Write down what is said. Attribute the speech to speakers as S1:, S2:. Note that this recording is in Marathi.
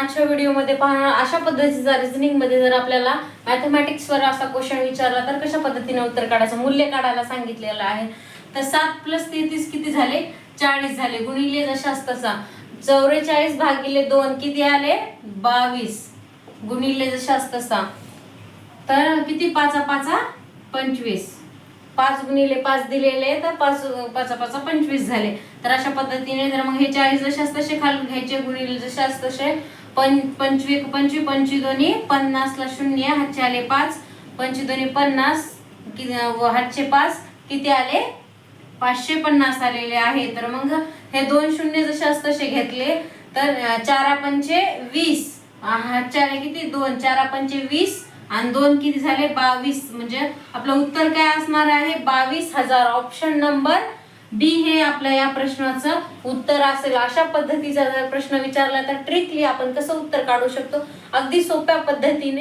S1: आजच्या व्हिडिओमध्ये पाहणार अशा पद्धतीचा रिझनिंग मध्ये जर आपल्याला मॅथमॅटिक्स वर असा क्वेश्चन विचारला तर कशा पद्धतीने उत्तर काढायचं, मूल्य काढायला सांगितलेलं आहे. तर 7 + 33 किती झाले, 40 झाले. गुणिले जशास तसा 44 भागिले 2 किती आले, 22. गुणिले जशास तसा तर किती, 5 5 25. 5 गुणिले 5 दिलेले तर 5 5 5 25 झाले. तर अशा पद्धतीने जर मग हे 40 जशास तसे खालून घ्यायचे, गुणिले जशास तसे 25 25 25 दोन्ही 50 ला 0, हातचे आले 5, 25 दोन्ही 50, हातचे 5 किती आले, 550 आलेले आहे. तर मग हे 2 शून्य जशास तसे घेतले तर 4 पंचे 20, हातचे आले किती 2, 4 पंचे 20 आणि 2 किती झाले, 22. म्हणजे आपलं उत्तर काय असणार आहे, 22,000. ऑप्शन नंबर बी हे आपल्या या प्रश्नाचं उत्तर असेल. अशा पद्धतीचा जर प्रश्न विचारला तर ट्रिकली आपण कसं उत्तर काढू शकतो, अगदी सोप्या पद्धतीने.